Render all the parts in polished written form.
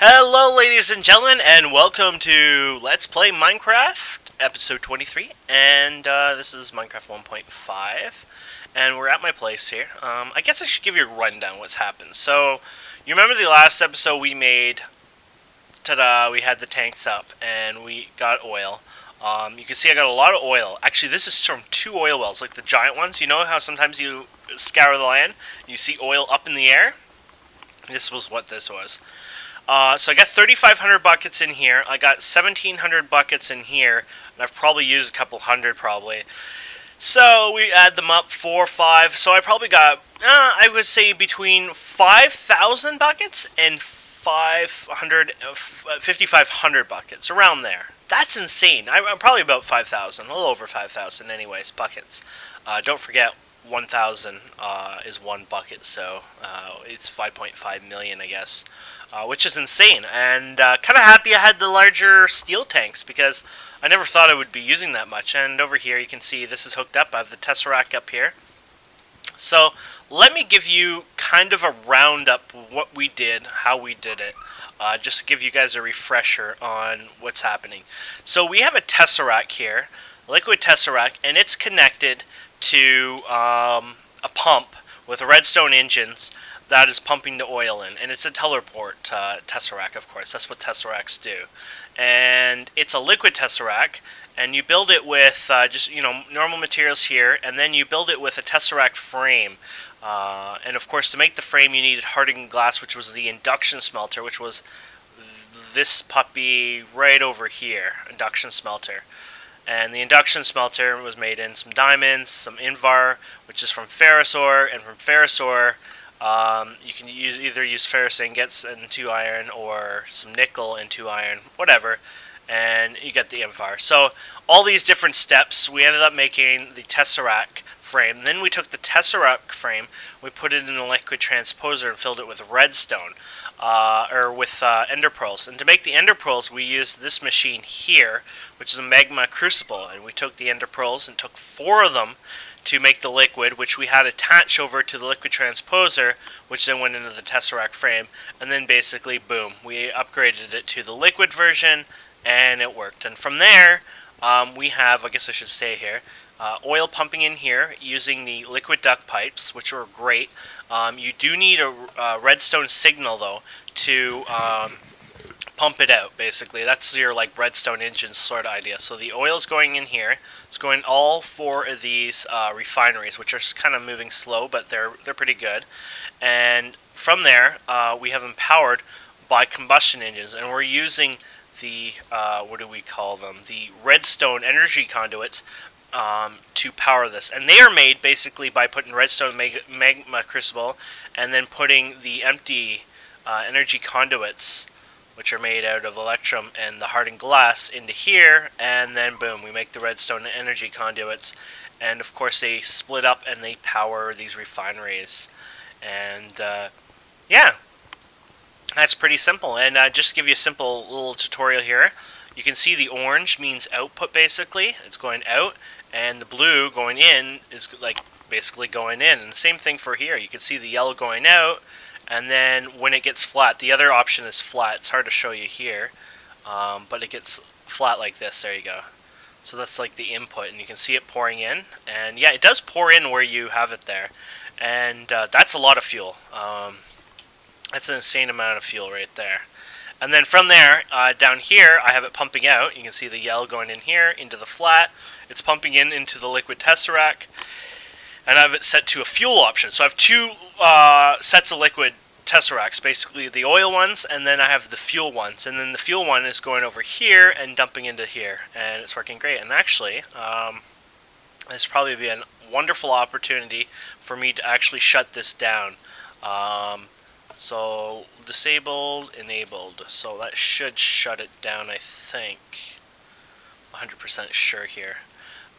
Hello, ladies and gentlemen, and welcome to Let's Play Minecraft, episode 23, and this is Minecraft 1.5, and we're at my place here. I guess I should give you a rundown what's happened. So, you remember the last episode we made, ta-da, we had the tanks up, and we got oil. You can see I got a lot of oil. Actually, this is from two oil wells, like the giant ones. You know how sometimes you scour the land, you see oil up in the air? This was what this was. So I got 3,500 buckets in here. I got 1,700 buckets in here, and I've probably used a couple hundred probably. So we add them up, 4, 5. So I probably got, I would say between 5,000 buckets and 5,500 buckets, around there. That's insane. I'm probably about 5,000, a little over 5,000 anyways, buckets. Don't forget, 1,000 is one bucket, so it's 5.5 million, I guess. Which is insane, and kind of happy I had the larger steel tanks, because I never thought I would be using that much. And over here you can see this is hooked up. I have the Tesseract up here. So let me give you kind of a roundup of what we did, how we did it, just to give you guys a refresher on what's happening. So we have a Tesseract here, liquid Tesseract, and it's connected to a pump with redstone engines that is pumping the oil in, and it's a teleport Tesseract, of course. That's what Tesseracts do. And it's a liquid Tesseract, and you build it with just normal materials here, and then you build it with a Tesseract frame. And of course, to make the frame, you needed hardened glass, which was the induction smelter, which was this puppy right over here, induction smelter. And the induction smelter was made in some diamonds, some invar, which is from ferrous ore, and from ferrous ore, you can either use ferrous ingots and 2 iron, or some nickel and 2 iron, whatever, and you get the invar. So all these different steps, we ended up making the Tesseract frame. Then we took the Tesseract frame, we put it in a liquid transposer and filled it with redstone, or with ender pearls. And to make the ender pearls, we used this machine here, which is a magma crucible, and we took the ender pearls and took 4 of them to make the liquid, which we had attached over to the liquid transposer, which then went into the Tesseract frame, and then basically, boom, we upgraded it to the liquid version, and it worked. And from there, we have, I guess I should stay here, oil pumping in here using the liquid duct pipes, which are great. You do need a redstone signal, though, to pump it out, basically. That's your redstone engine sort of idea. So the oil's going in here. It's going all 4 of these refineries, which are kind of moving slow, but they're pretty good. And from there, we have them powered by combustion engines, and we're using the what do we call them? The redstone energy conduits to power this. And they are made basically by putting redstone magma crucible and then putting the empty energy conduits, which are made out of electrum and the hardened glass, into here, and then boom, we make the redstone energy conduits. And of course they split up and they power these refineries. And yeah, that's pretty simple. And just to give you a simple little tutorial here, you can see the orange means output, basically. It's going out, and the blue going in is basically going in. And the same thing for here. You can see the yellow going out, and then when it gets flat, the other option is flat. It's hard to show you here, but it gets flat like this. There you go. So that's like the input, and you can see it pouring in. And yeah, it does pour in where you have it there. And that's a lot of fuel. That's an insane amount of fuel right there. And then from there, down here, I have it pumping out. You can see the yellow going in here, into the flat. It's pumping in into the liquid Tesseract. And I have it set to a fuel option. So I have 2 sets of liquid Tesseracts, basically the oil ones, and then I have the fuel ones. And then the fuel one is going over here and dumping into here. And it's working great. And actually, this will probably be a wonderful opportunity for me to actually shut this down. So disabled, enabled. So that should shut it down, I think. 100% sure here.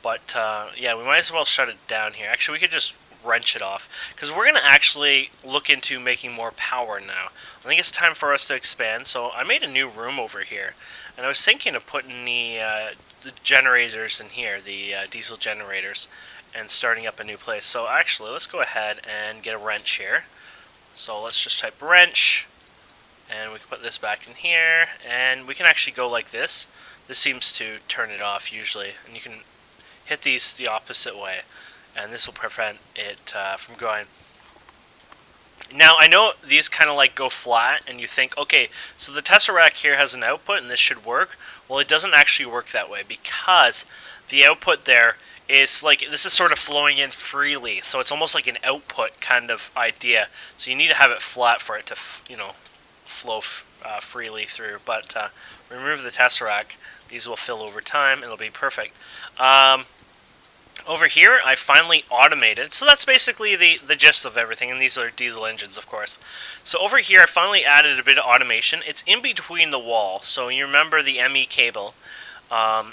But yeah, we might as well shut it down here. Actually, we could just wrench it off, because we're going to actually look into making more power now. I think it's time for us to expand. So I made a new room over here, and I was thinking of putting the generators in here, the diesel generators, and starting up a new place. So actually, let's go ahead and get a wrench here. So let's just type wrench, And we can put this back in here, and we can actually go like this. This seems to turn it off usually, and you can hit these the opposite way, and this will prevent it from going. Now, I know these kind of like go flat, and you think, okay, so the Tesseract here has an output, and this should work. Well, it doesn't actually work that way, because the output there is like, this is sort of flowing in freely, so it's almost like an output kind of idea. So you need to have it flat for it to, flow freely through. But remove the Tesseract, these will fill over time, it'll be perfect. Over here, I finally automated, so that's basically the gist of everything, and these are diesel engines, of course. So over here, I finally added a bit of automation. It's in between the wall, so you remember the ME cable.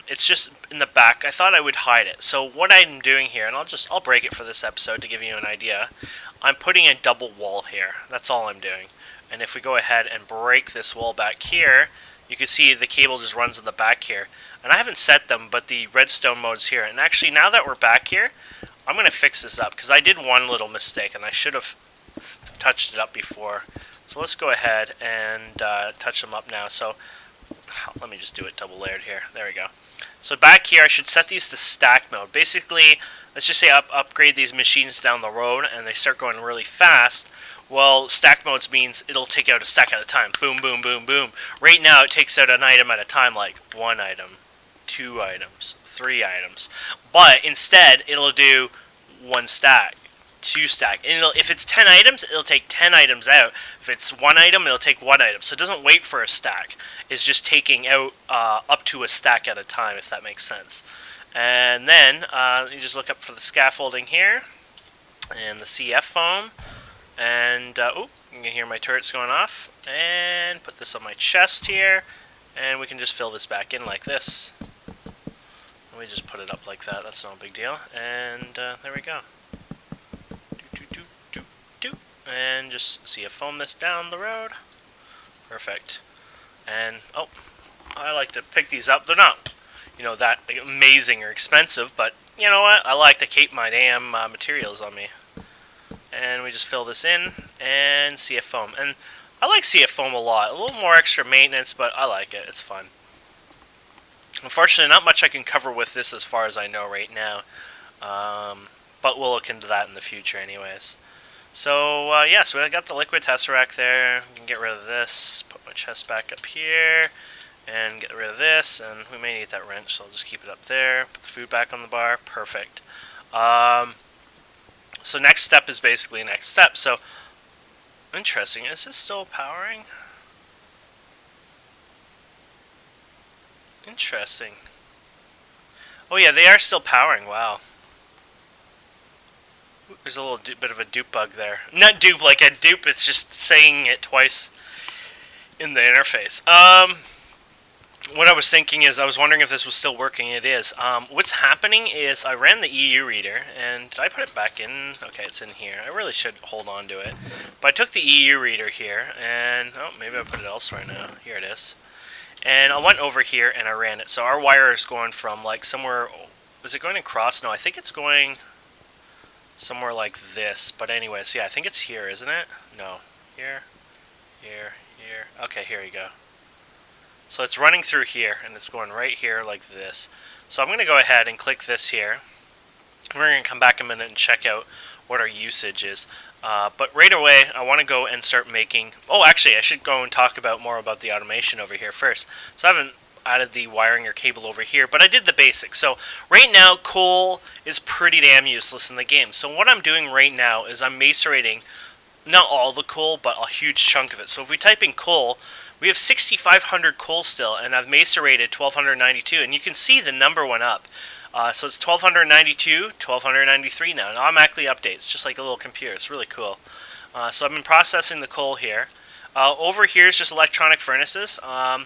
It's just in the back. I thought I would hide it. So what I'm doing here, and I'll break it for this episode to give you an idea. I'm putting a double wall here. That's all I'm doing. And if we go ahead and break this wall back here, you can see the cable just runs in the back here. And I haven't set them, but the redstone mode's here. And actually, now that we're back here, I'm going to fix this up, because I did one little mistake, and I should have touched it up before. So let's go ahead and touch them up now. So let me just do it double layered here. There we go. So back here, I should set these to stack mode. Basically, let's just say upgrade these machines down the road, and they start going really fast. Well, stack modes means it'll take out a stack at a time. Boom, boom, boom, boom. Right now, it takes out an item at a time, like 1 item, 2 items, 3 items. But instead, it'll do 1 stack, 2 stack. And if it's 10 items, it'll take 10 items out. If it's 1 item, it'll take 1 item. So it doesn't wait for a stack. It's just taking out up to a stack at a time, if that makes sense. And then you just look up for the scaffolding here and the CF foam. And, oh, you can hear my turrets going off. And put this on my chest here. And we can just fill this back in like this. And we just put it up like that. That's no big deal. And there we go. And just see if foam this down the road. Perfect. And, oh, I like to pick these up. They're not, that amazing or expensive, but you know what? I like to keep my damn materials on me. And we just fill this in, and CF foam. And I like CF foam a lot. A little more extra maintenance, but I like it. It's fun. Unfortunately, not much I can cover with this as far as I know right now. But we'll look into that in the future anyways. So, yeah, so I got the liquid Tesseract there. We can get rid of this. Put my chest back up here. And get rid of this. And we may need that wrench, so I'll just keep it up there. Put the food back on the bar. Perfect. So next step is basically next step. So, interesting. Is this still powering? Interesting. Oh yeah, they are still powering. Wow. There's a little bit of a dupe bug there. Not dupe like a dupe, it's just saying it twice in the interface. What I was thinking is, I was wondering if this was still working. It is. What's happening is, I ran the EU reader, and did I put it back in? Okay, it's in here. I really should hold on to it. But I took the EU reader here, and, oh, maybe I put it elsewhere now. Here it is. And I went over here, and I ran it. So our wire is going from, like, somewhere, is it going across? No, I think it's going somewhere like this. But anyways, yeah, I think it's here, isn't it? No. Here, here, here. Okay, here you go. So it's running through here, and it's going right here like this. So I'm going to go ahead and click this here. We're going to come back in a minute and check out what our usage is. But right away, I want to go and start making... Oh, actually, I should go and talk about more about the automation over here first. So I haven't added the wiring or cable over here, but I did the basics. So right now, coal is pretty damn useless in the game. So what I'm doing right now is I'm macerating not all the coal, but a huge chunk of it. So if we type in coal... We have 6,500 coal still, and I've macerated 1,292, and you can see the number went up. So it's 1,292, 1,293 now. It automatically updates, just like a little computer. It's really cool. So I've been processing the coal here. Over here is just electronic furnaces. I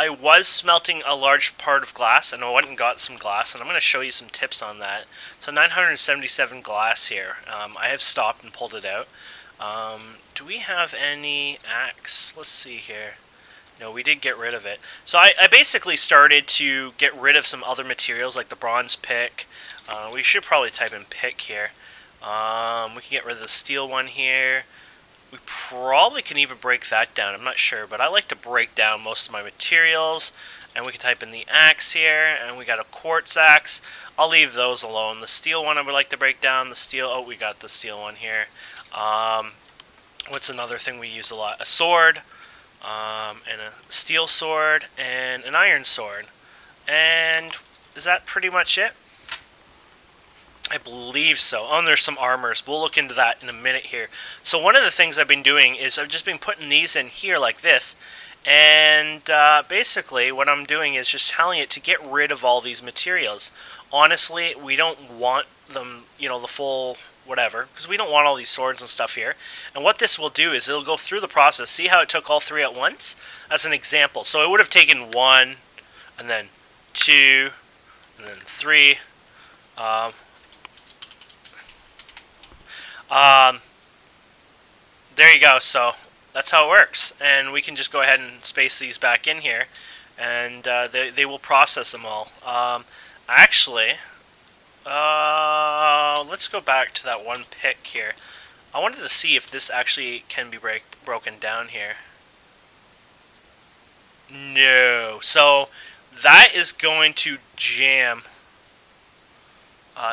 was smelting a large part of glass, and I went and got some glass, and I'm going to show you some tips on that. So 977 glass here. I have stopped and pulled it out. Do we have any axe? Let's see here. No, we did get rid of it. So I basically started to get rid of some other materials like the bronze pick. We should probably type in pick here. We can get rid of the steel one here. We probably can even break that down. I'm not sure, but I like to break down most of my materials. And we can type in the axe here, and we got a quartz axe. I'll leave those alone. The steel one I would like to break down. The steel, oh, we got the steel one here. What's another thing we use a lot? A sword, and a steel sword, and an iron sword. And is that pretty much it? I believe so. Oh, and there's some armors. We'll look into that in a minute here. So one of the things I've been doing is I've just been putting these in here like this. And basically what I'm doing is just telling it to get rid of all these materials. Honestly, we don't want them, you know, the full whatever, because we don't want all these swords and stuff here. And what this will do is it'll go through the process. See how it took all three at once? As an example. So it would have taken 1, and then 2, and then 3. There you go. So that's how it works, and we can just go ahead and space these back in here, and they will process them all. Actually, let's go back to that one pick here. I wanted to see if this actually can be broken down here. No, so that is going to jam.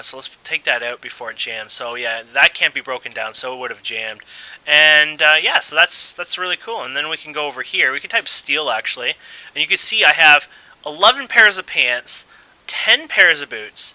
So let's take that out before it jams. So yeah, that can't be broken down, so it would have jammed. And yeah, so that's really cool. And then we can go over here. We can type steel actually, and you can see I have 11 pairs of pants, 10 pairs of boots,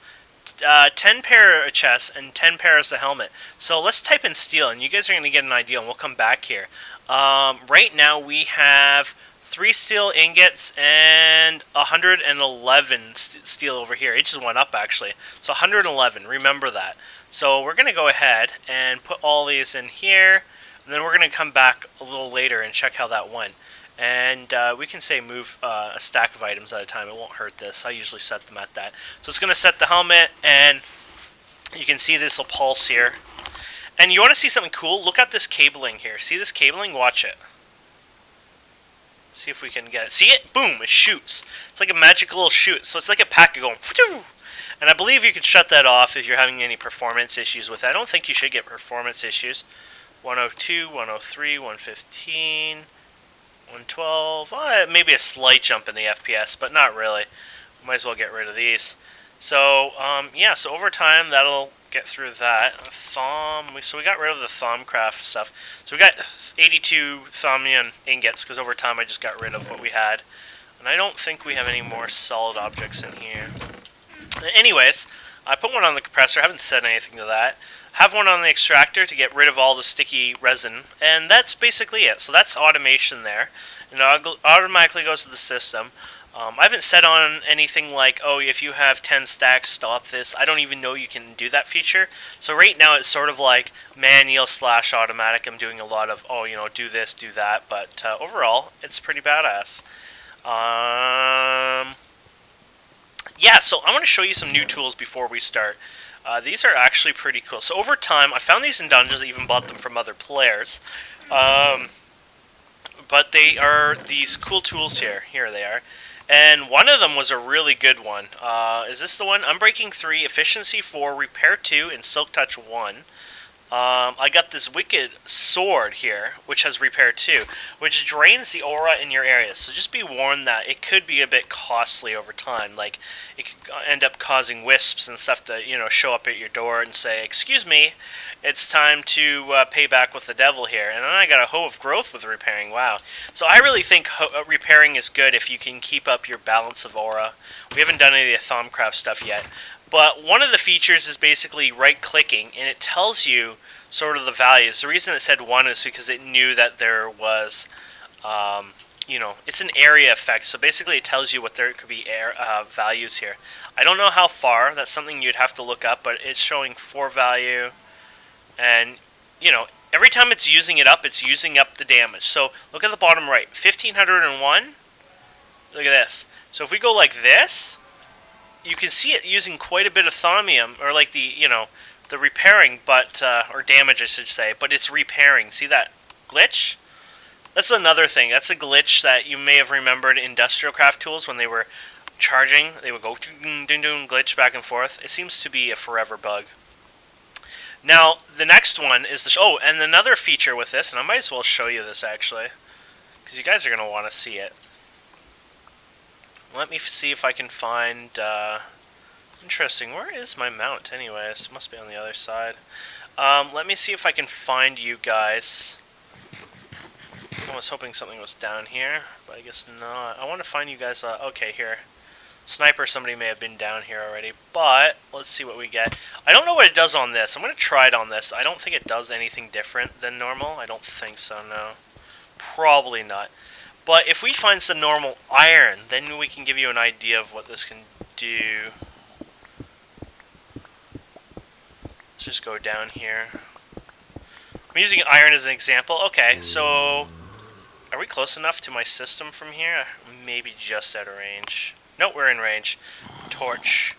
10 pair of chests, and 10 pairs of helmet. So let's type in steel, and you guys are going to get an idea, and we'll come back here. Right now we have 3 steel ingots and 111 steel over here. It just went up actually. So 111, remember that. So we're going to go ahead and put all these in here, and then we're going to come back a little later and check how that went. And we can say move a stack of items at a time. It won't hurt this. I usually set them at that. So it's going to set the helmet, and you can see this will pulse here. And you want to see something cool? Look at this cabling here. See this cabling? Watch it. See if we can get it. See it? Boom! It shoots. It's like a magical little shoot. So it's like a packet going. And I believe you can shut that off if you're having any performance issues with it. I don't think you should get performance issues. 102, 103, 115, 112. Maybe a slight jump in the FPS, but not really. Might as well get rid of these. So, yeah, so over time, that'll get through that. So we got rid of the Thaumcraft stuff. So we got 82 Thaumian ingots, because over time I just got rid of what we had. And I don't think we have any more solid objects in here. Anyways, I put one on the compressor. I haven't said anything to that. Have one on the extractor to get rid of all the sticky resin. And that's basically it. So that's automation there. And it automatically goes to the system. I haven't said on anything like, oh, if you have 10 stacks, stop this. I don't even know you can do that feature. So right now it's sort of like manual / automatic. I'm doing a lot of, oh, you know, do this, do that. But overall, it's pretty badass. Yeah, so I want to show you some new tools before we start. These are actually pretty cool. So over time, I found these in dungeons. I even bought them from other players. But they are these cool tools here. Here they are. And one of them was a really good one. Is this the one? Unbreaking 3, Efficiency 4, Repair 2, and Silk Touch 1. I got this wicked sword here, which has Repair 2, which drains the aura in your area. So just be warned that it could be a bit costly over time. Like, it could end up causing wisps and stuff to, you know, show up at your door and say, excuse me, it's time to pay back with the devil here. And then I got a Hoe of Growth with repairing. Wow. So I really think repairing is good if you can keep up your balance of aura. We haven't done any of the Thaumcraft stuff yet. But one of the features is basically right-clicking, and it tells you sort of the values. The reason it said 1 is because it knew that there was, you know, it's an area effect. So basically it tells you what there could be values here. I don't know how far. That's something you'd have to look up, but it's showing 4 value. And, you know, every time it's using it up, it's using up the damage. So look at the bottom right. 1501. Look at this. So if we go like this, you can see it using quite a bit of thaumium, or like the, you know, the repairing, but, or damage I should say, but it's repairing. See that glitch? That's another thing. That's a glitch that you may have remembered in Industrial Craft tools when they were charging. They would go glitch back and forth. It seems to be a forever bug. Now, the next one is the... Oh, and another feature with this, and I might as well show you this, actually, because you guys are going to want to see it. Let me see if I can find... Interesting. Where is my mount, anyways? It must be on the other side. Let me see if I can find you guys. I was hoping something was down here, but I guess not. I want to find you guys... okay, here. Sniper, somebody may have been down here already, but let's see what we get. I don't know what it does on this. I'm going to try it on this. I don't think it does anything different than normal. I don't think so, no. Probably not. But if we find some normal iron, then we can give you an idea of what this can do. Let's just go down here. I'm using iron as an example. Okay, so are we close enough to my system from here? Maybe just out of range. Nope, we're in range. Torch.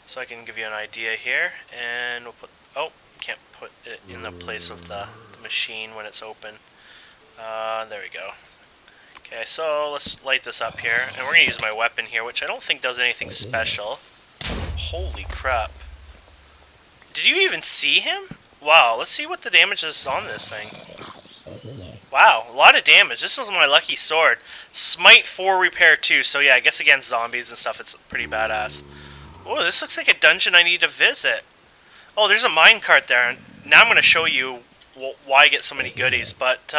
So I can give you an idea here. And we'll put... Oh, can't put it in the place of the machine when it's open. There we go. Okay, so let's light this up here. And we're going to use my weapon here, which I don't think does anything special. Holy crap. Did you even see him? Wow, let's see what the damage is on this thing. Wow, a lot of damage. This was my lucky sword. Smite 4, repair 2. So yeah, I guess against zombies and stuff, it's pretty badass. Oh, this looks like a dungeon I need to visit. Oh, there's a minecart there. Now I'm going to show you why I get so many goodies. But,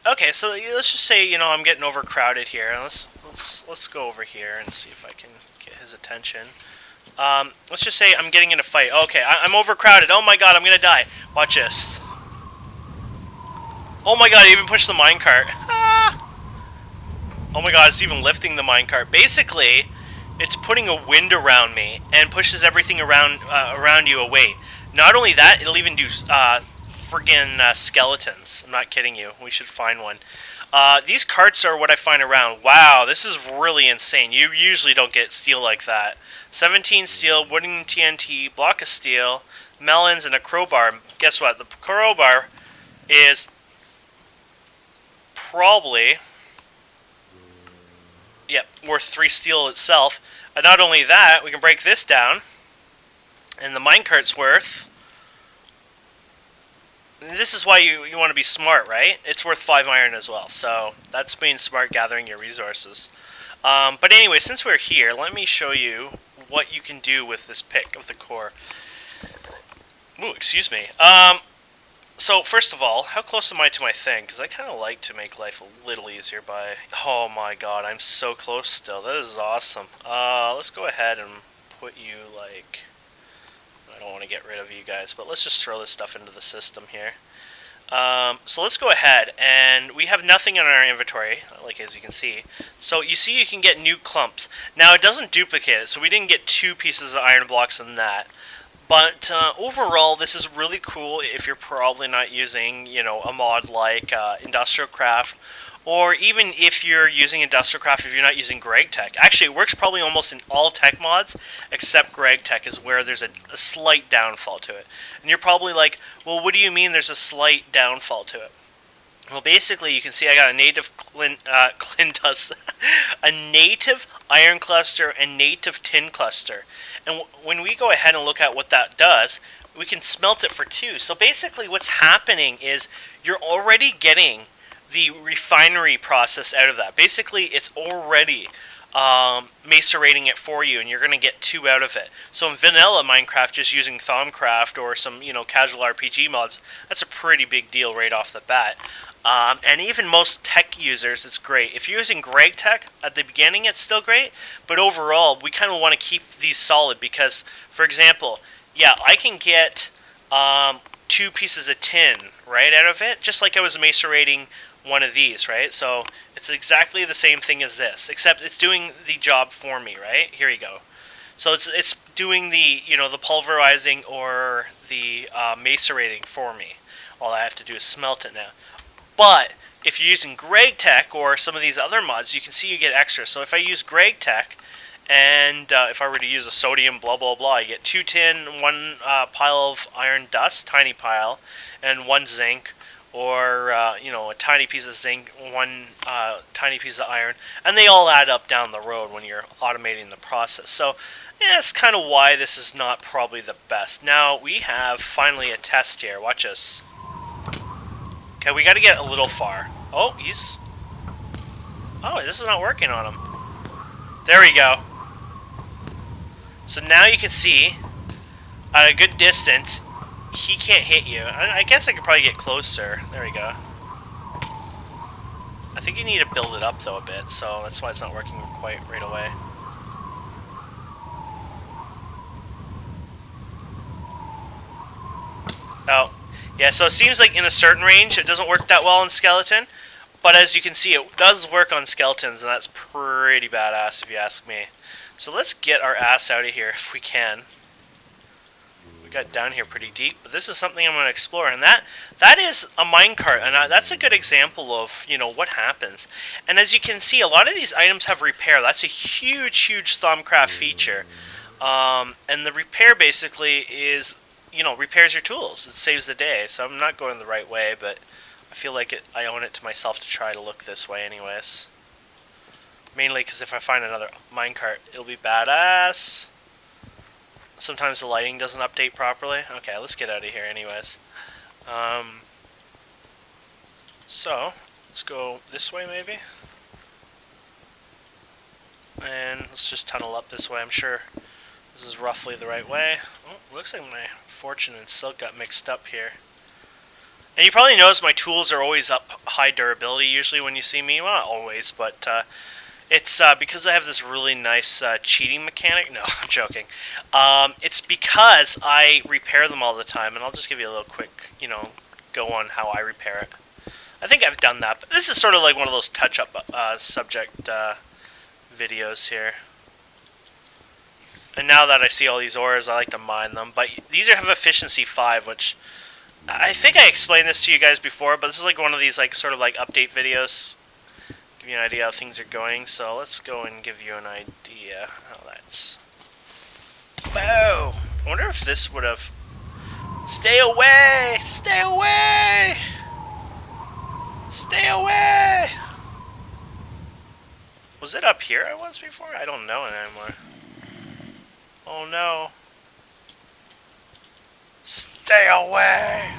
okay, so let's just say, you know, I'm getting overcrowded here. Let's go over here and see if I can get his attention. Let's just say I'm getting in a fight. Okay, I'm overcrowded. Oh my god, I'm going to die. Watch this. Oh my god, I even pushed the minecart. Ah! Oh my god, it's even lifting the minecart. Basically, it's putting a wind around me and pushes everything around you away. Not only that, it'll even do friggin' skeletons. I'm not kidding you. We should find one. These carts are what I find around. Wow, this is really insane. You usually don't get steel like that. 17 steel, wooden TNT, block of steel, melons, and a crowbar. Guess what? The crowbar is... probably, yep, worth 3 steel itself. And not only that, we can break this down, and the minecart's worth... This is why you want to be smart, right? It's worth 5 iron as well, so that's being smart, gathering your resources. But anyway, since we're here, let me show you what you can do with this pick of the core. Ooh, excuse me. So, first of all, how close am I to my thing? Because I kind of like to make life a little easier by... Oh my god, I'm so close still. That is awesome. Let's go ahead and put you, like... I don't want to get rid of you guys, but let's just throw this stuff into the system here. So let's go ahead, and we have nothing in our inventory, like as you can see. So you see you can get new clumps. Now, it doesn't duplicate it, so we didn't get 2 pieces of iron blocks in that. But overall, this is really cool if you're probably not using, you know, a mod like Industrial Craft, or even if you're using Industrial Craft, if you're not using Greg Tech. Actually, it works probably almost in all tech mods, except Greg Tech is where there's a slight downfall to it. And you're probably like, well, what do you mean there's a slight downfall to it? Well, basically, you can see I got a native a native iron cluster and native tin cluster. And when we go ahead and look at what that does, we can smelt it for 2. So basically what's happening is you're already getting the refinery process out of that. Basically, it's already macerating it for you, and you're going to get 2 out of it. So in vanilla Minecraft, just using Thaumcraft or some, you know, casual RPG mods, that's a pretty big deal right off the bat. And even most tech users, it's great. If you're using Greg Tech at the beginning, it's still great. But overall, we kind of want to keep these solid because, for example, yeah, I can get 2 pieces of tin right out of it, just like I was macerating one of these, right? So it's exactly the same thing as this, except it's doing the job for me, right? Here you go. So it's doing the, you know, the pulverizing or the macerating for me. All I have to do is smelt it now. But if you're using Greg Tech or some of these other mods, you can see you get extra. So if I use Greg Tech, and if I were to use a sodium blah blah blah, you get 2 tin, 1 pile of iron dust, tiny pile, and 1 zinc, or you know, a tiny piece of zinc, one tiny piece of iron, and they all add up down the road when you're automating the process. So yeah, that's kind of why this is not probably the best. Now we have finally a test here. Watch this. Okay, we got to get a little far. Oh, he's... Oh, this is not working on him. There we go. So now you can see, at a good distance, he can't hit you. I guess I could probably get closer. There we go. I think you need to build it up, though, a bit, so that's why it's not working quite right away. Oh, yeah, so it seems like in a certain range it doesn't work that well on skeleton, but as you can see, it does work on skeletons, and that's pretty badass if you ask me. So let's get our ass out of here if we can. We got down here pretty deep, but this is something I'm going to explore, and that is a minecart, and that's a good example of, you know, what happens. And as you can see, a lot of these items have repair. That's a huge Thaumcraft feature, and the repair basically is, you know, repairs your tools. It saves the day. So I'm not going the right way, but I feel like I own it to myself to try to look this way anyways. Mainly because if I find another minecart, it'll be badass. Sometimes the lighting doesn't update properly. Okay, let's get out of here anyways. So, let's go this way maybe. And let's just tunnel up this way. I'm sure this is roughly the right way. Oh, looks like my fortune and silk got mixed up here. And you probably notice my tools are always up high durability usually when you see me. Well, not always, but it's because I have this really nice cheating mechanic. No, I'm joking. It's because I repair them all the time, and I'll just give you a little quick, you know, go on how I repair it. I think I've done that, but this is sort of like one of those touch-up subject videos here. And now that I see all these ores, I like to mine them. But these have efficiency 5, which I think I explained this to you guys before, but this is like one of these like sort of like update videos. Give you an idea how things are going. So let's go and give you an idea how that's... Boom! I wonder if this would have... Stay away! Stay away! Stay away! Was it up here I was before? I don't know it anymore. Oh no. Stay away!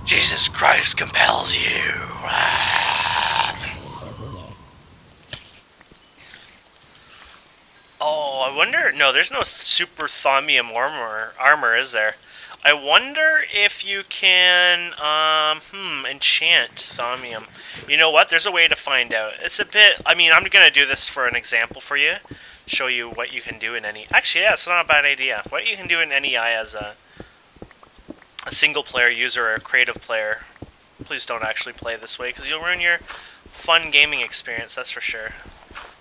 Jesus Christ compels you! Oh, I wonder... No, there's no super thaumium armor, is there? I wonder if you can, enchant thaumium. You know what? There's a way to find out. It's a bit... I mean, I'm going to do this for an example for you. Show you what you can do in any... Actually, yeah, it's not a bad idea. What you can do in NEI as a single-player user or a creative player. Please don't actually play this way, because you'll ruin your fun gaming experience, that's for sure.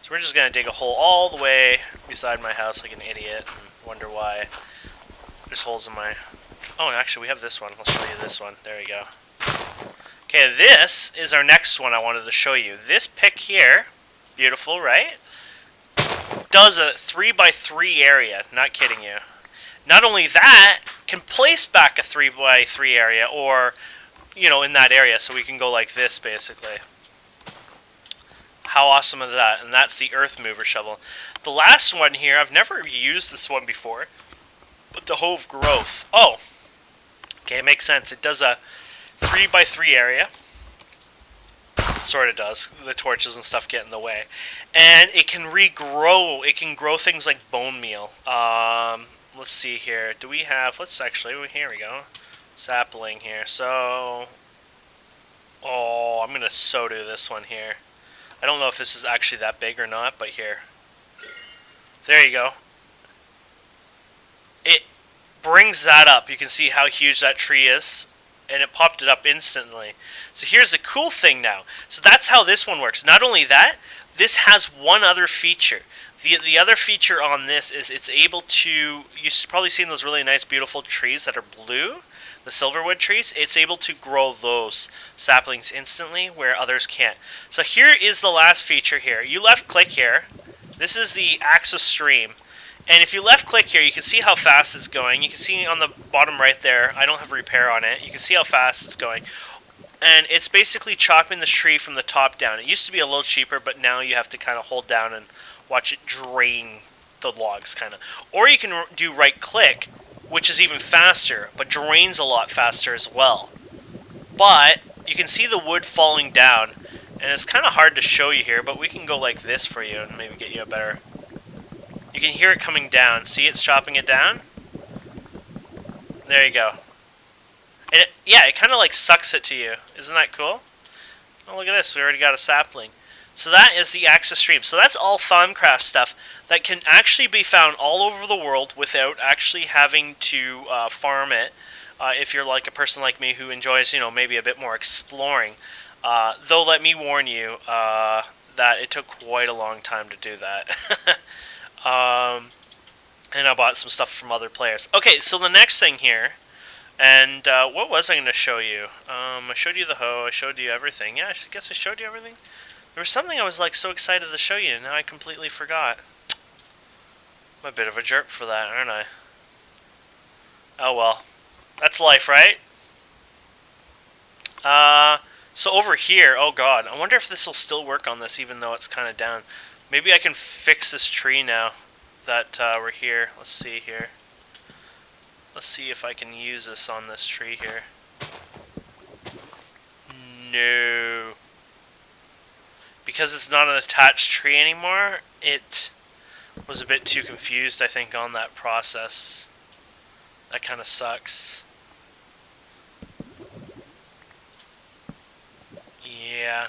So we're just going to dig a hole all the way beside my house like an idiot and wonder why there's holes in my... Oh, actually, we have this one. I'll show you this one. There we go. Okay, this is our next one I wanted to show you. This pick here, beautiful, right? Does a 3x3 area. Not kidding you. Not only that, can place back a 3x3 area, or, you know, in that area, so we can go like this, basically. How awesome is that? And that's the earth mover shovel. The last one here, I've never used this one before, but the Hoe of Growth. Oh, okay, it makes sense. It does a 3x3 area. Sort of does. The torches and stuff get in the way. And it can regrow. It can grow things like bone meal. Let's see here. Do we have... Let's actually... Here we go. Sapling here. So... Oh, I'm going to so do this one here. I don't know if this is actually that big or not, but here. There you go. It brings that up. You can see how huge that tree is. And it popped it up instantly. So here's the cool thing now. So that's how this one works. Not only that, this has one other feature. The other feature on this is it's able to... You've probably seen those really nice, beautiful trees that are blue. The silverwood trees. It's able to grow those saplings instantly where others can't. So here is the last feature here. You left click here. This is the axis stream. And if you left click here, you can see how fast it's going. You can see on the bottom right there, I don't have repair on it. You can see how fast it's going. And it's basically chopping the tree from the top down. It used to be a little cheaper, but now you have to kind of hold down and watch it drain the logs, kind of. Or you can do right click, which is even faster, but drains a lot faster as well. But you can see the wood falling down, and it's kind of hard to show you here, but we can go like this for you and maybe get you a better... You can hear it coming down. See, it's chopping it down? There you go. And it kind of like sucks it to you. Isn't that cool? Oh, look at this. We already got a sapling. So that is the Axis stream. So that's all Thaumcraft stuff that can actually be found all over the world without actually having to farm it. If you're like a person like me who enjoys, maybe a bit more exploring. Though let me warn you that it took quite a long time to do that. And I bought some stuff from other players. Okay, so the next thing here, and what was I going to show you? I showed you the hoe, I showed you everything. Yeah, I guess I showed you everything. There was something I was like so excited to show you, and now I completely forgot. I'm a bit of a jerk for that, aren't I? Oh well. That's life, right? So over here, oh god, I wonder if this will still work on this even though it's kind of down. Maybe I can fix this tree now that we're here. Let's see here. Let's see if I can use this on this tree here. No. Because it's not an attached tree anymore, it was a bit too confused, I think, on that process. That kind of sucks. Yeah.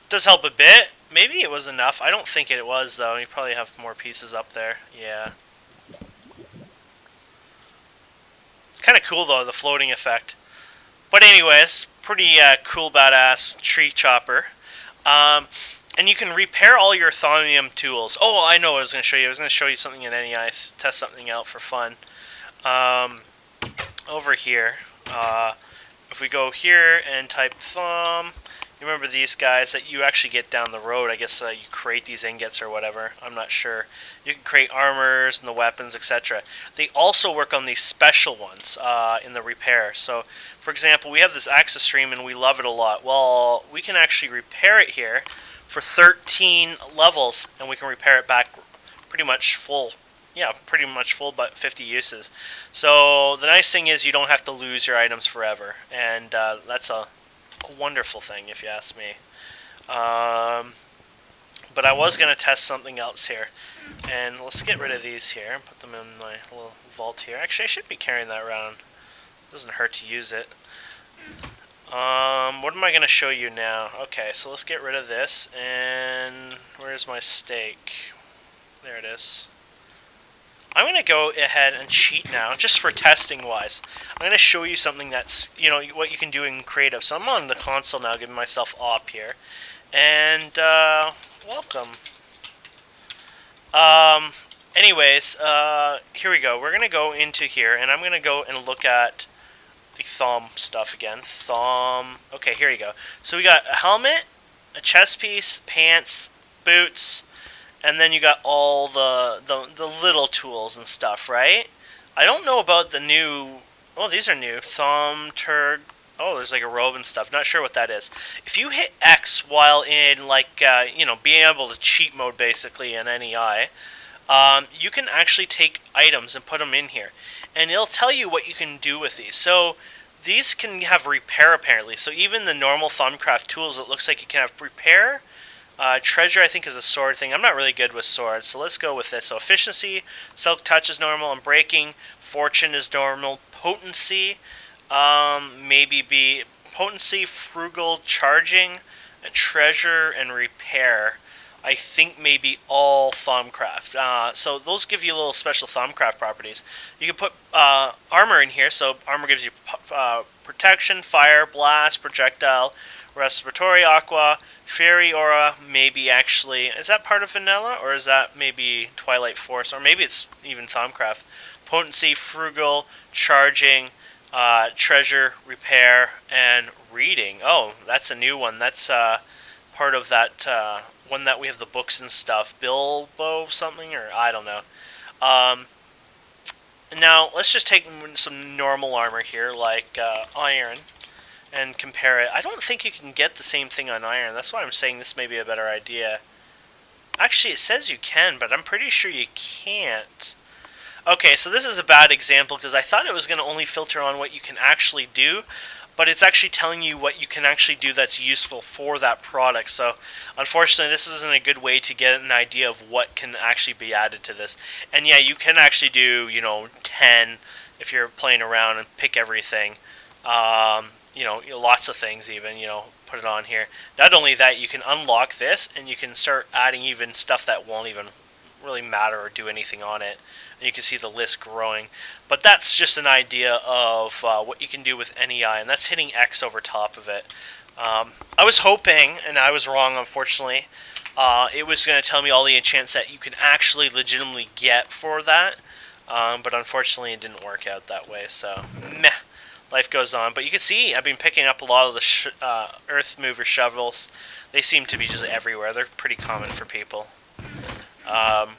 Does help a bit. Maybe it was enough. I don't think it was, though. You probably have more pieces up there. Yeah. It's kind of cool, though, the floating effect. But anyways, pretty cool, badass tree chopper. And you can repair all your thaumium tools. Oh, I know what I was going to show you. I was going to show you something in NEI, test something out for fun. Over here, if we go here and type thumb, you remember these guys that you actually get down the road. I guess you create these ingots or whatever. I'm not sure. You can create armors and the weapons, etc. They also work on these special ones in the repair. So, for example, we have this Axis stream and we love it a lot. Well, we can actually repair it here for 13 levels, and we can repair it back pretty much full. Yeah, pretty much full, but 50 uses. So the nice thing is you don't have to lose your items forever, and that's a wonderful thing if you ask me. But I was going to test something else here, and let's get rid of these here and put them in my little vault here. Actually, I should be carrying that around. Doesn't hurt to use it. What am I going to show you now? Okay, so let's get rid of this, and where's my steak? There it is. I'm going to go ahead and cheat now, just for testing wise. I'm going to show you something that's, what you can do in creative. So I'm on the console now, giving myself op here. And, welcome. Anyways, here we go. We're going to go into here, and I'm going to go and look at the thumb stuff again. Thumb. Okay, here you go. So we got a helmet, a chest piece, pants, boots, and then you got all the little tools and stuff, right? I don't know about the new... Oh, these are new. Thumb, turd. Oh, there's like a robe and stuff. Not sure what that is. If you hit X while in, like, being able to cheat mode, basically, in NEI, you can actually take items and put them in here. And it'll tell you what you can do with these. So, these can have repair, apparently. So, even the normal Thaumcraft tools, it looks like you can have repair. Treasure, I think, is a sword thing. I'm not really good with swords, so let's go with this. So efficiency, silk touch is normal, and breaking. Fortune is normal. Potency, maybe be potency, frugal, charging, and treasure and repair. I think maybe all Thaumcraft. So those give you little special Thaumcraft properties. You can put armor in here. So armor gives you protection, fire, blast, projectile, respiratory, aqua, fairy aura, maybe actually... Is that part of vanilla, or is that maybe Twilight Force? Or maybe it's even Thaumcraft. Potency, frugal, charging, treasure, repair, and reading. Oh, that's a new one. That's part of that one that we have the books and stuff. Bilbo something, or I don't know. Now, let's just take some normal armor here, like iron, and compare it. I don't think you can get the same thing on iron. That's why I'm saying this may be a better idea. Actually, it says you can, but I'm pretty sure you can't. Okay, so this is a bad example because I thought it was going to only filter on what you can actually do, but it's actually telling you what you can actually do that's useful for that product. So unfortunately, this isn't a good way to get an idea of what can actually be added to this. And yeah, you can actually do, 10 if you're playing around and pick everything. Lots of things even, put it on here. Not only that, you can unlock this and you can start adding even stuff that won't even really matter or do anything on it. And you can see the list growing. But that's just an idea of what you can do with NEI, and that's hitting X over top of it. I was hoping, and I was wrong unfortunately, it was going to tell me all the enchants that you can actually legitimately get for that. But unfortunately it didn't work out that way, so meh. Life goes on. But you can see I've been picking up a lot of the earth mover shovels. They seem to be just everywhere. They're pretty common for people. But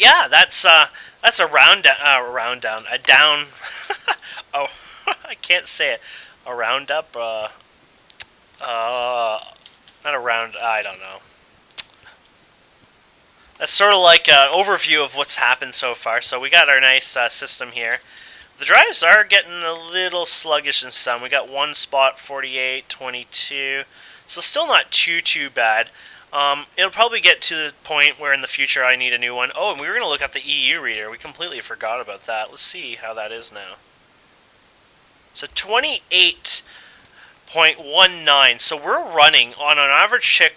yeah, that's a a down. Oh, I can't say it. A roundup. Not a round. I don't know. That's sort of like an overview of what's happened so far. So we got our nice system here. The drives are getting a little sluggish in some. We got one spot, 48, 22. So still not too bad. It'll probably get to the point where in the future I need a new one. Oh, and we were going to look at the EU reader. We completely forgot about that. Let's see how that is now. So 28.19. So we're running on an average tick.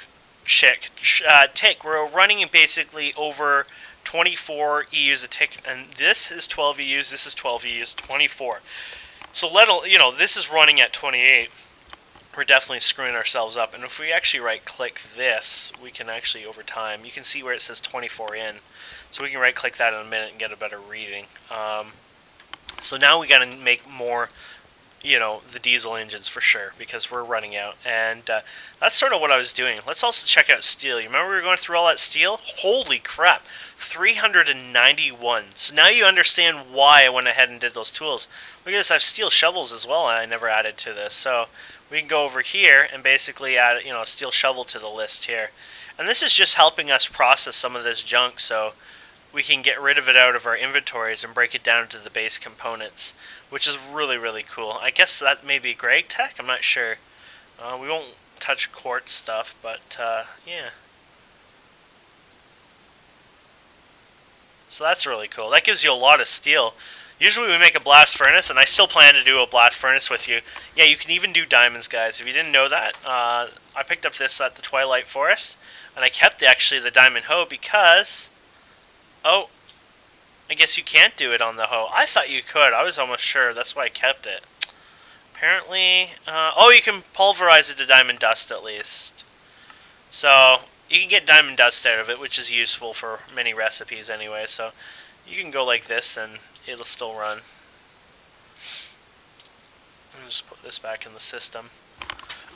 We're running basically over 24 EUs a tick, and this is 12 EUs. This is 12 EUs, 24. So this is running at 28. We're definitely screwing ourselves up. And if we actually right-click this, we can actually, over time, you can see where it says 24 in. So we can right-click that in a minute and get a better reading. So now we got to make more, the diesel engines for sure, because we're running out. And that's sort of what I was doing. Let's also check out steel. You remember we were going through all that steel? Holy crap, 391. So now you understand why I went ahead and did those tools. Look at this, I have steel shovels as well, and I never added to this. So we can go over here and basically add, a steel shovel to the list here. And this is just helping us process some of this junk so we can get rid of it out of our inventories and break it down to the base components, which is really, really cool. I guess that may be Greg Tech, I'm not sure. We won't touch quartz stuff, but yeah. So that's really cool. That gives you a lot of steel. Usually we make a blast furnace, and I still plan to do a blast furnace with you. Yeah, you can even do diamonds, guys. If you didn't know that, I picked up this at the Twilight Forest, and I kept actually the diamond hoe because... Oh, I guess you can't do it on the hoe. I thought you could. I was almost sure. That's why I kept it. Apparently, you can pulverize it to diamond dust at least. So you can get diamond dust out of it, which is useful for many recipes anyway. So you can go like this and it'll still run. I'll just put this back in the system.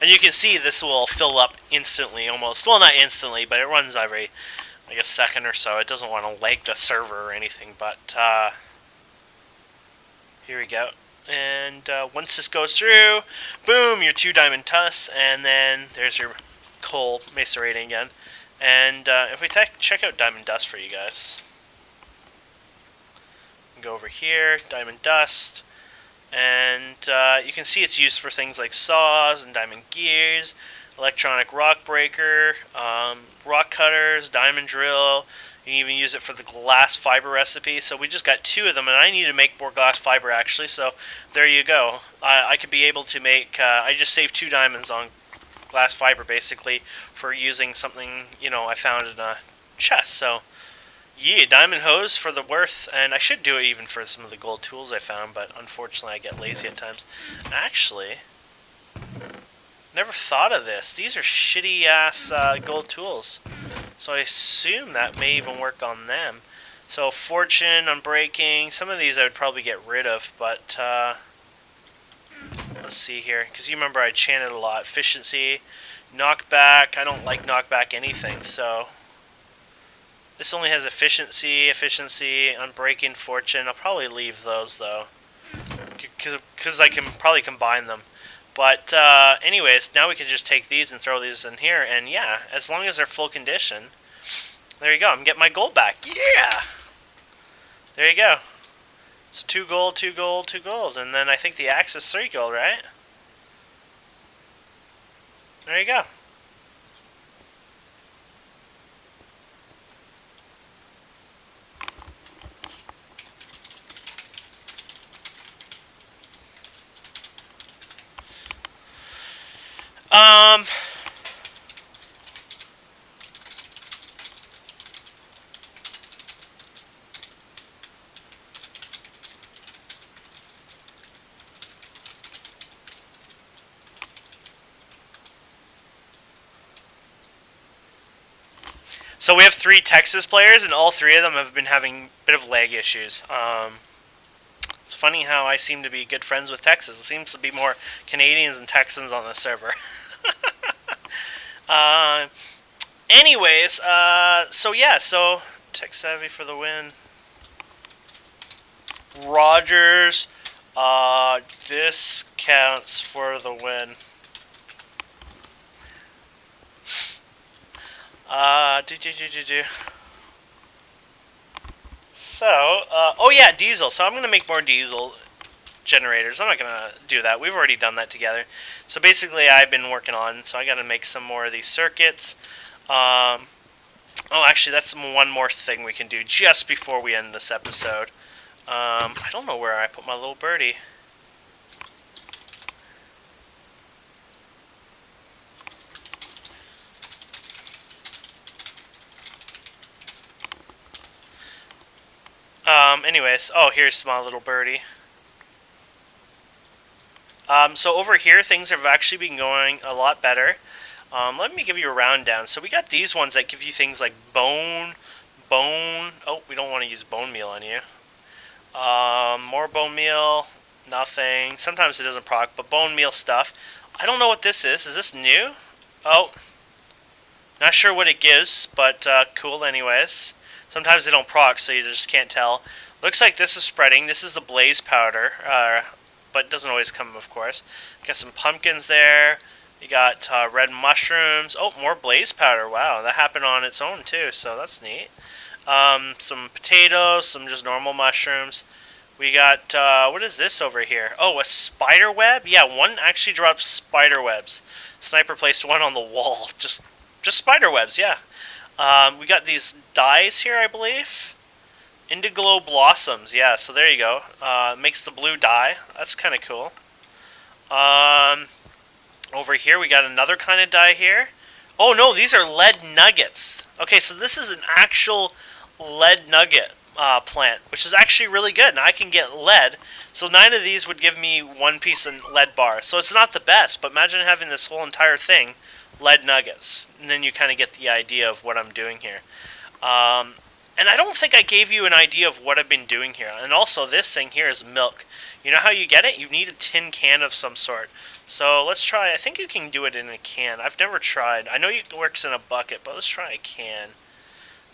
And you can see this will fill up instantly almost. Well, not instantly, but it runs every... like a second or so. It doesn't want to lag the server or anything, but here we go. And once this goes through, boom, your 2 diamond tusks, and then there's your coal macerating again. And if we check out diamond dust for you guys, go over here, diamond dust, and you can see it's used for things like saws and diamond gears, electronic rock breaker, rock cutters, diamond drill. You can even use it for the glass fiber recipe. So we just got 2 of them, and I need to make more glass fiber actually. So there you go. I could be able to make. I just saved 2 diamonds on glass fiber basically for using something I found in a chest. So yeah, diamond hose for the worth, and I should do it even for some of the gold tools I found, but unfortunately I get lazy at times. Actually, never thought of this. These are shitty ass gold tools. So I assume that may even work on them. So fortune, unbreaking, some of these I would probably get rid of, but let's see here. Because you remember I chanted a lot. Efficiency, knockback, I don't like knockback anything, so This only has efficiency, unbreaking, fortune. I'll probably leave those though, because I can probably combine them. But anyways, now we can just take these and throw these in here, and yeah, as long as they're full condition, there you go. I'm getting my gold back. Yeah! There you go. So 2 gold, 2 gold, 2 gold, and then I think the axe is 3 gold, right? There you go. So we have 3 Texas players, and all 3 of them have been having a bit of lag issues. It's funny how I seem to be good friends with Texas. It seems to be more Canadians and Texans on the server. Anyways, so yeah, so tech savvy for the win. Rogers, discounts for the win. So, oh yeah, diesel. So I'm going to make more diesel generators. I'm not going to do that. We've already done that together. So basically I've been working on, so I got to make some more of these circuits. Oh, actually, that's one more thing we can do just before we end this episode. I don't know where I put my little birdie. Anyways, oh, here's my little birdie. So over here, things have actually been going a lot better. Let me give you a rundown. So we got these ones that give you things like bone. Oh, we don't want to use bone meal on you. More bone meal, nothing. Sometimes it doesn't proc, but bone meal stuff. I don't know what this is. Is this new? Oh, not sure what it gives, but cool anyways. Sometimes they don't proc, so you just can't tell. Looks like this is spreading. This is the blaze powder, but it doesn't always come, of course. Got some pumpkins there. You got red mushrooms. Oh, more blaze powder. Wow, that happened on its own too, so that's neat. Some potatoes, some just normal mushrooms. We got, what is this over here? Oh, a spider web? Yeah, one actually drops spider webs. Sniper placed one on the wall. Just spider webs, yeah. We got these dyes here, I believe. Indiglow blossoms, yeah, so there you go. Makes the blue dye. That's kind of cool. Over here, we got another kind of dye here. Oh, no, these are lead nuggets. Okay, so this is an actual lead nugget plant, which is actually really good. Now I can get lead, so 9 of these would give me 1 piece of lead bar. So it's not the best, but imagine having this whole entire thing, lead nuggets, and then you kind of get the idea of what I'm doing here. And I don't think I gave you an idea of what I've been doing here. And also, this thing here is milk. You know how you get it? You need a tin can of some sort. So let's try. I think you can do it in a can. I've never tried. I know it works in a bucket, but let's try a can.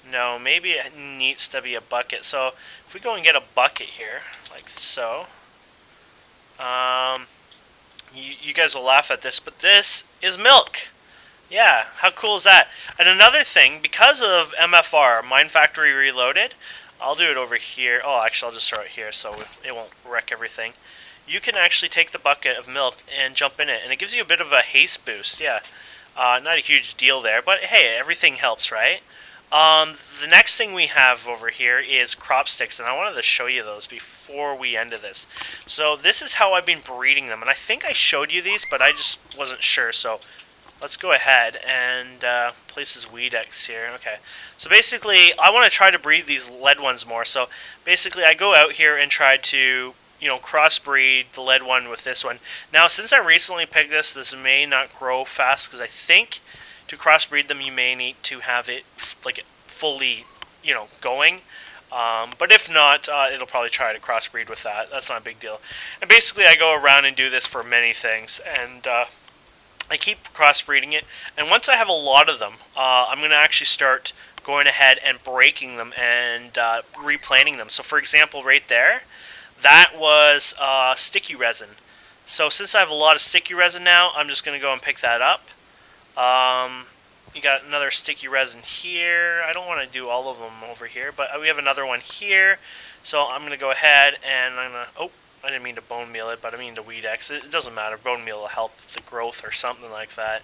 No, maybe it needs to be a bucket. So if we go and get a bucket here, like so. You guys will laugh at this, but this is milk. Yeah, how cool is that? And another thing, because of MFR, Mine Factory Reloaded, I'll do it over here. Oh, actually, I'll just throw it here so it won't wreck everything. You can actually take the bucket of milk and jump in it, and it gives you a bit of a haste boost, yeah. Not a huge deal there, but hey, everything helps, right? The next thing we have over here is crop sticks, and I wanted to show you those before we ended this. So this is how I've been breeding them, and I think I showed you these, but I just wasn't sure, so let's go ahead and place this weed X here. Okay, so basically I want to try to breed these lead ones more. So basically I go out here and try to, you know, crossbreed the lead one with this one. Now since I recently picked this may not grow fast, because I think to crossbreed them you may need to have it like fully, you know, going. But if not, it'll probably try to crossbreed with that. That's not a big deal. And basically I go around and do this for many things, and I keep crossbreeding it, and once I have a lot of them, I'm going to actually start going ahead and breaking them and replanting them. So for example, right there, that was sticky resin. So since I have a lot of sticky resin now, I'm just going to go and pick that up. You got another sticky resin here. I don't want to do all of them over here, but we have another one here. So I'm going to go ahead and I'm going to... Oh, I didn't mean to bone meal it, but I mean to weed X. It doesn't matter. Bone meal will help the growth or something like that.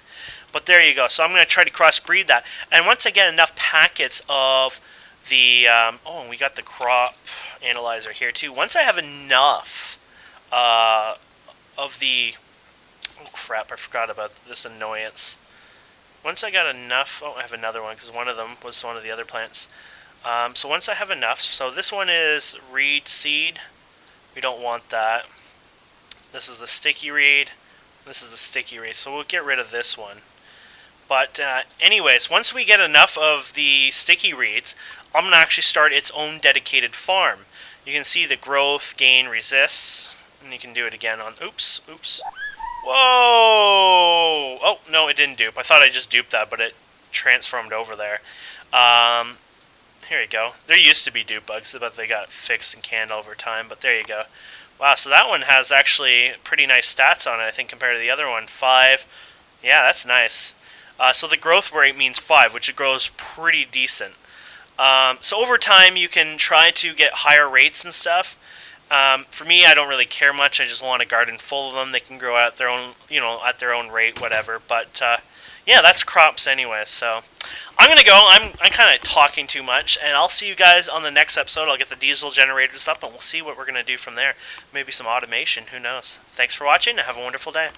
But there you go. So I'm going to try to crossbreed that. And once I get enough packets of the... oh, and we got the crop analyzer here too. Once I have enough of the... Oh, crap. I forgot about this annoyance. Once I got enough... Oh, I have another one because one of them was one of the other plants. So once I have enough... So this one is reed seed. We don't want that. This is the sticky reed. This is the sticky reed. So we'll get rid of this one. But anyways, once we get enough of the sticky reeds, I'm going to actually start its own dedicated farm. You can see the growth, gain, resists. And you can do it again on... Oops. Whoa! Oh, no, it didn't dupe. I thought I just duped that, but it transformed over there. Here you go. There used to be dupe bugs, but they got fixed and canned over time, but there you go. Wow, so that one has actually pretty nice stats on it, I think, compared to the other one. 5. Yeah, that's nice. So the growth rate means 5, which it grows pretty decent. So over time, you can try to get higher rates and stuff. For me, I don't really care much. I just want a garden full of them. They can grow at their own, at their own rate, whatever. But yeah, that's crops anyway. So I'm gonna go. I'm kind of talking too much, and I'll see you guys on the next episode. I'll get the diesel generators up, and we'll see what we're gonna do from there. Maybe some automation. Who knows? Thanks for watching, and have a wonderful day.